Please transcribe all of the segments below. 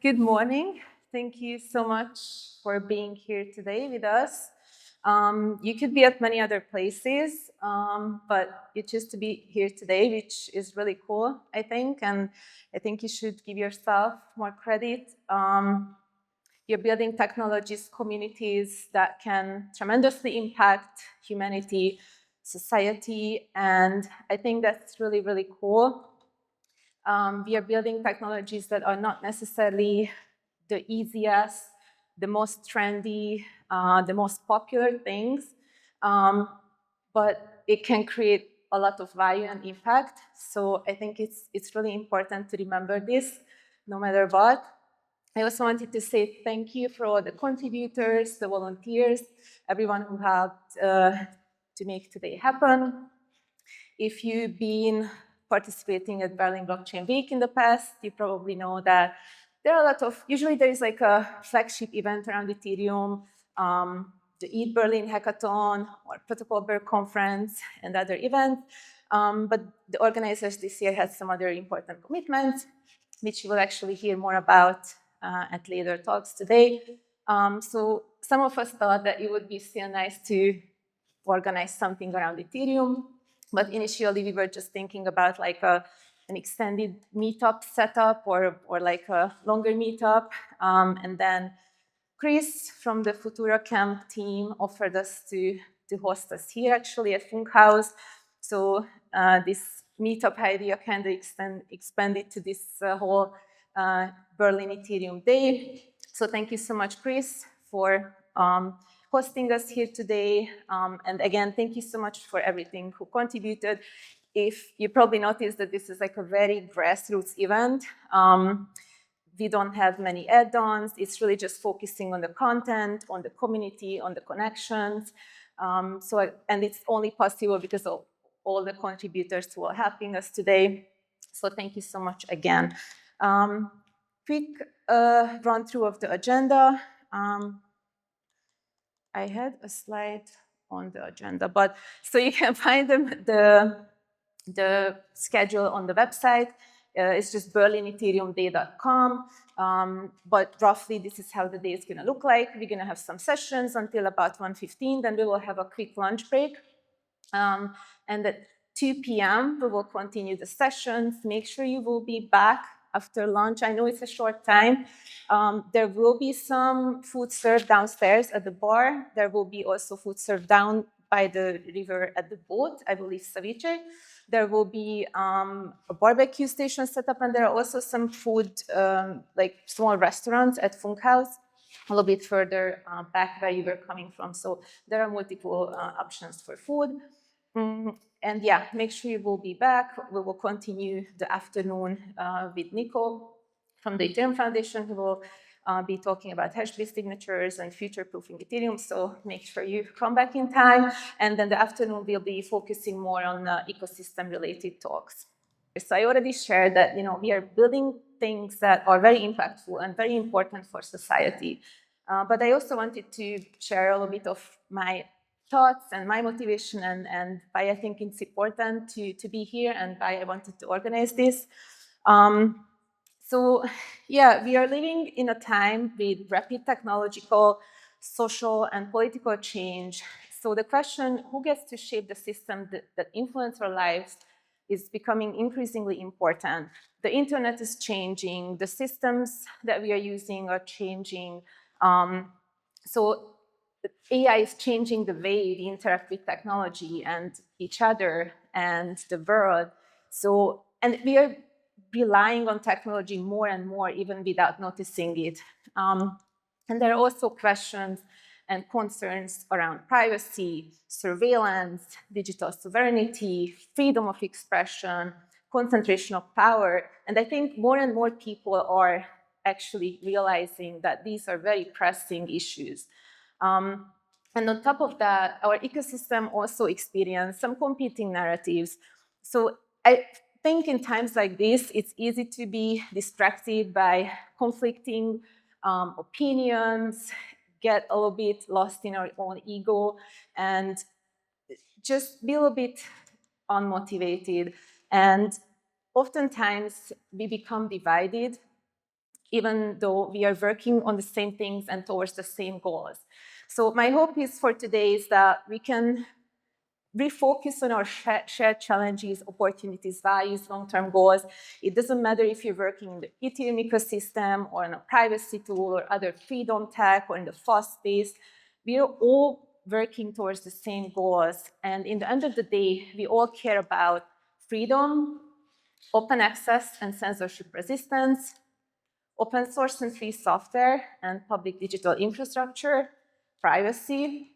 Good morning. Thank you so much for being here today with us. You could be at many other places, but you choose to be here today, which is really cool, I think. And I think you should give yourself more credit. You're building technologies, communities that can tremendously impact humanity, society, and I think that's really, really cool. We are building technologies that are not necessarily the easiest, the most trendy, the most popular things, but it can create a lot of value and impact. So I think it's really important to remember this, no matter what. I also wanted to say thank you for all the contributors, the volunteers, everyone who helped to make today happen. If you've been participating at Berlin Blockchain Week in the past, you probably know that there are a lot of, usually there is like a flagship event around Ethereum, the ETH Berlin Hackathon or Protocol Berg Conference and other events. But the organizers this year had some other important commitments, which you will actually hear more about at later talks today. So some of us thought that it would be still nice to organize something around Ethereum. But initially, we were just thinking about like an extended meetup setup or like a longer meetup. And then Chris from the Futura Camp team offered us to host us here actually at Funkhaus. So this meetup idea kind of expanded to this whole Berlin Ethereum Day. So thank you so much, Chris, for hosting us here today. And again, thank you so much for everything who contributed. If you probably noticed that this is like a very grassroots event. We don't have many add-ons. It's really just focusing on the content, on the community, on the connections. And it's only possible because of all the contributors who are helping us today. So thank you so much again. Quick run through of the agenda. I had a slide on the agenda, but so you can find the schedule on the website. It's just berlinethereumday.com. But roughly, this is how the day is going to look like. We're going to have some sessions until about 1:15. Then we will have a quick lunch break. And at 2 p.m., we will continue the sessions. Make sure you will be back after lunch. I know it's a short time. There will be some food served downstairs at the bar. There will be also food served down by the river at the boat, I believe ceviche. There will be a barbecue station set up, and there are also some food, like small restaurants at Funkhaus, a little bit further back where you were coming from. So there are multiple options for food. And yeah, make sure you will be back. We will continue the afternoon with Eniko from the Ethereum Foundation, who will be talking about hash-based signatures and future-proofing Ethereum. So make sure you come back in time. And then the afternoon, we'll be focusing more on ecosystem-related talks. So I already shared that we are building things that are very impactful and very important for society. But I also wanted to share a little bit of my thoughts and my motivation and why I think it's important to be here and why I wanted to organize this. So yeah, we are living in a time with rapid technological, social, and political change. So the question, who gets to shape the system that influence our lives, is becoming increasingly important. The internet is changing. The systems that we are using are changing. So AI is changing the way we interact with technology and each other and the world. So, and we are relying on technology more and more, even without noticing it. And there are also questions and concerns around privacy, surveillance, digital sovereignty, freedom of expression, concentration of power. And I think more and more people are actually realizing that these are very pressing issues. And on top of that, our ecosystem also experienced some competing narratives. So I think in times like this, it's easy to be distracted by conflicting opinions, get a little bit lost in our own ego, and just be a little bit unmotivated. And oftentimes, we become divided even though we are working on the same things and towards the same goals. So my hope is for today is that we can refocus on our shared challenges, opportunities, values, long-term goals. It doesn't matter if you're working in the Ethereum ecosystem or in a privacy tool or other freedom tech or in the FOSS space. We are all working towards the same goals. And in the end of the day, we all care about freedom, open access and censorship resistance, open source and free software and public digital infrastructure, privacy,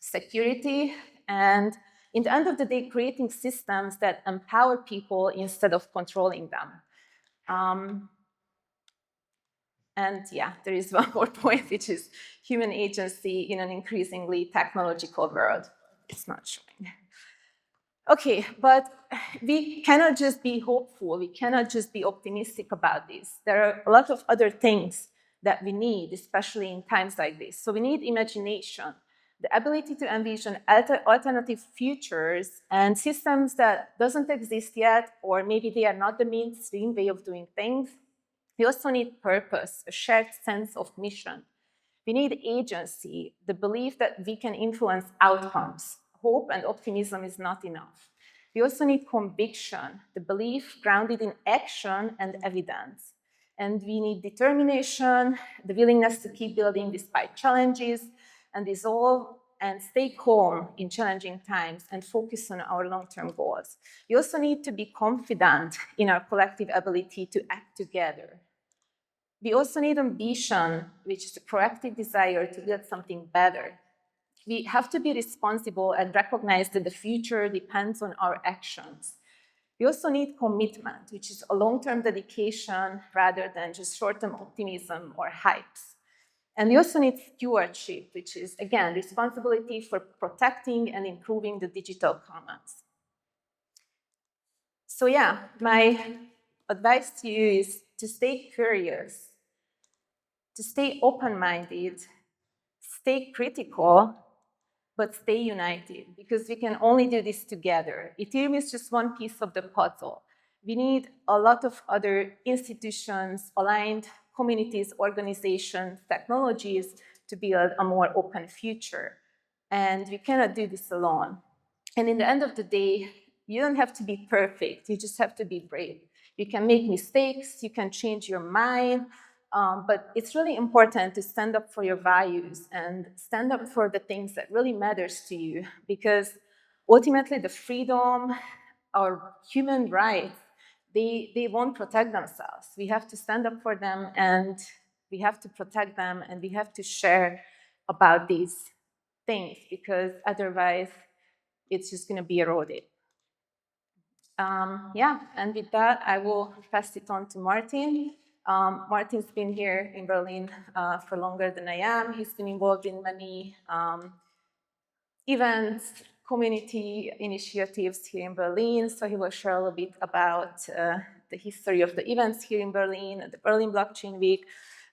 security, and in the end of the day, creating systems that empower people instead of controlling them. And yeah, there is one more point, which is human agency in an increasingly technological world. It's not showing. Okay, but we cannot just be hopeful. We cannot just be optimistic about this. There are a lot of other things that we need, especially in times like this. So we need imagination, the ability to envision alternative futures and systems that doesn't exist yet, or maybe they are not the mainstream way of doing things. We also need purpose, a shared sense of mission. We need agency, the belief that we can influence outcomes. Hope and optimism is not enough. We also need conviction, the belief grounded in action and evidence. And we need determination, the willingness to keep building despite challenges, and resolve and stay calm in challenging times and focus on our long-term goals. We also need to be confident in our collective ability to act together. We also need ambition, which is a proactive desire to build something better. We have to be responsible and recognize that the future depends on our actions. We also need commitment, which is a long-term dedication rather than just short-term optimism or hypes. And we also need stewardship, which is, again, responsibility for protecting and improving the digital commons. So yeah, my advice to you is to stay curious, to stay open-minded, stay critical, but stay united, because we can only do this together. Ethereum is just one piece of the puzzle. We need a lot of other institutions, aligned communities, organizations, technologies to build a more open future. And we cannot do this alone. And in the end of the day, you don't have to be perfect. You just have to be brave. You can make mistakes. You can change your mind. But it's really important to stand up for your values and stand up for the things that really matters to you, because ultimately the freedom, our human rights, they won't protect themselves. We have to stand up for them, and we have to protect them, and we have to share about these things, because otherwise it's just going to be eroded. Yeah, and with that, I will pass it on to Martin. Martin's been here in Berlin for longer than I am. He's been involved in many events, community initiatives here in Berlin. So he will share a little bit about the history of the events here in Berlin, the Berlin Blockchain Week.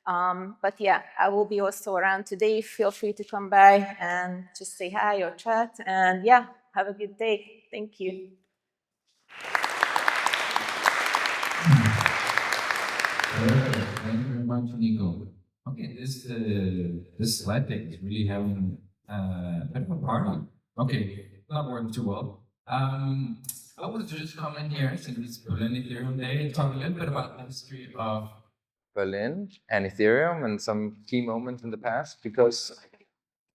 But yeah, I will be also around today. Feel free to come by and just say hi or chat. And yeah, have a good day. Thank you. Thank you very much, Eniko. Okay, this slide deck is really having a bit of a party. Okay, not working too well. I wanted to just come in here since it's Berlin Ethereum Day and talk a little bit about the history of Berlin and Ethereum and some key moments in the past, because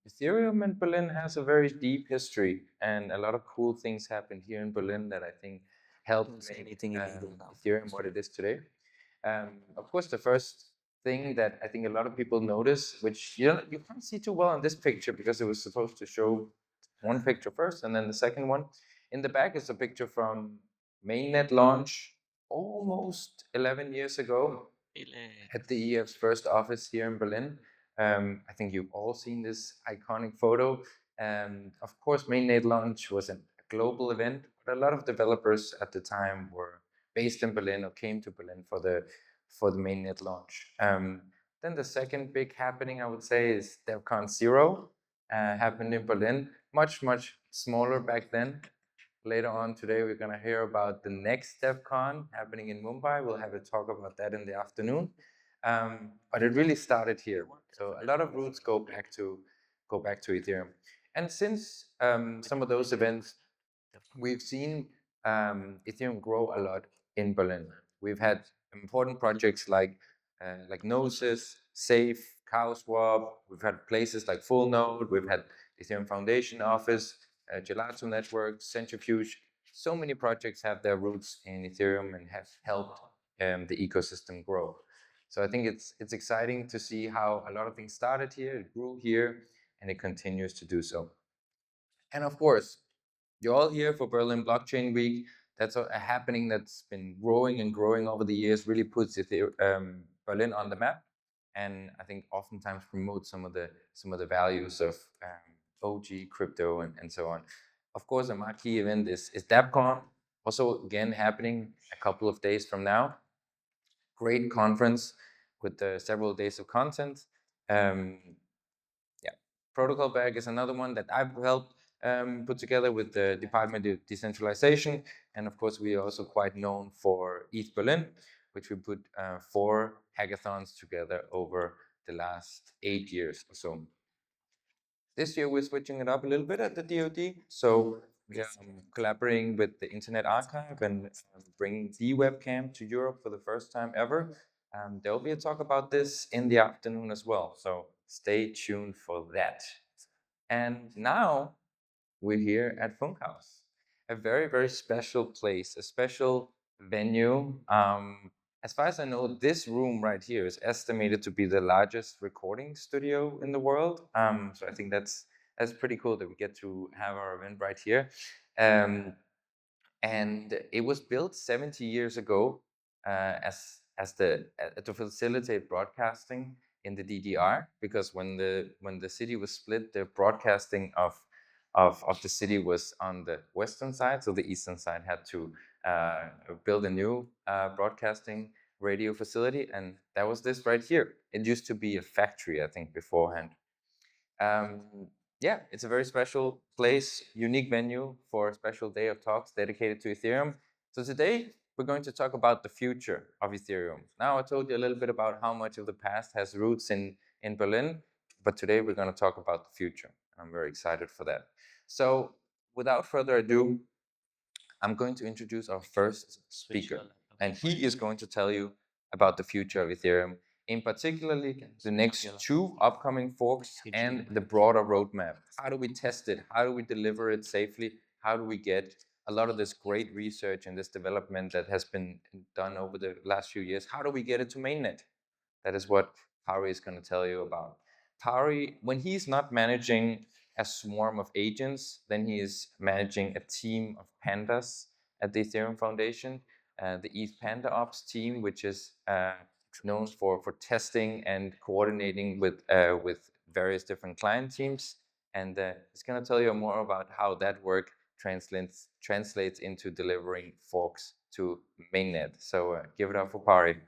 Ethereum and Berlin has a very deep history, and a lot of cool things happened here in Berlin that I think helped make Ethereum what it is today. Of course, the first thing that I think a lot of people notice, which you can't see too well in this picture because it was supposed to show one picture first and then the second one. In the back is a picture from mainnet launch almost 11 years ago at the EF's first office here in Berlin. I think you've all seen this iconic photo. Of course, mainnet launch was a global event, but a lot of developers at the time were based in Berlin or came to Berlin for the mainnet launch. Then the second big happening, I would say, is DevCon 0, happened in Berlin, much smaller back then. Later on today, we're going to hear about the next DevCon happening in Mumbai. We'll have a talk about that in the afternoon. But it really started here. So a lot of roots go back to Ethereum. And since some of those events, we've seen Ethereum grow a lot in Berlin. We've had important projects like Gnosis, Safe, CowSwap. We've had places like Full Node. We've had Ethereum Foundation office, Gelato Network, Centrifuge. So many projects have their roots in Ethereum and have helped the ecosystem grow. So I think it's exciting to see how a lot of things started here, it grew here, and it continues to do so. And of course, you're all here for Berlin Blockchain Week. That's a happening that's been growing and growing over the years, really puts Berlin on the map, and I think oftentimes promotes some of the values of OG crypto and so on. Of course, a marquee event is DAppCon, also again happening a couple of days from now. Great conference with several days of content. Um, yeah, Protocol Bag is another one that I've helped put together with the Department of Decentralization. And of course, we are also quite known for ETH Berlin, which we put 4 hackathons together over the last 8 years or so. This year, we're switching it up a little bit at the DoD. So we are collaborating with the Internet Archive and bringing the webcam to Europe for the first time ever. There will be a talk about this in the afternoon as well. So stay tuned for that. And now we're here at Funkhaus, a very, very special place, a special venue. As far as I know, this room right here is estimated to be the largest recording studio in the world. So I think that's pretty cool that we get to have our event right here. And it was built 70 years ago to facilitate broadcasting in the DDR, because when the city was split, the broadcasting of the city was on the western side, so the eastern side had to build a new broadcasting radio facility, and that was this right here. It used to be a factory, I think, beforehand. Um, yeah, it's a very special place, unique venue for a special day of talks dedicated to Ethereum. So today we're going to talk about the future of Ethereum. Now I told you a little bit about how much of the past has roots in Berlin, but today we're going to talk about the future. I'm very excited for that. So without further ado, I'm going to introduce our first speaker, and he is going to tell you about the future of Ethereum, in particularly the next 2 upcoming forks and the broader roadmap. How do we test it? How do we deliver it safely? How do we get a lot of this great research and this development that has been done over the last few years? How do we get it to mainnet? That is what Pari is going to tell you about. Pari, when he's not managing a swarm of agents, then he is managing a team of pandas at the Ethereum Foundation, the ETH Panda Ops team, which is known for testing and coordinating with various different client teams. And he's going to tell you more about how that work translates into delivering forks to mainnet. So give it up for Pari.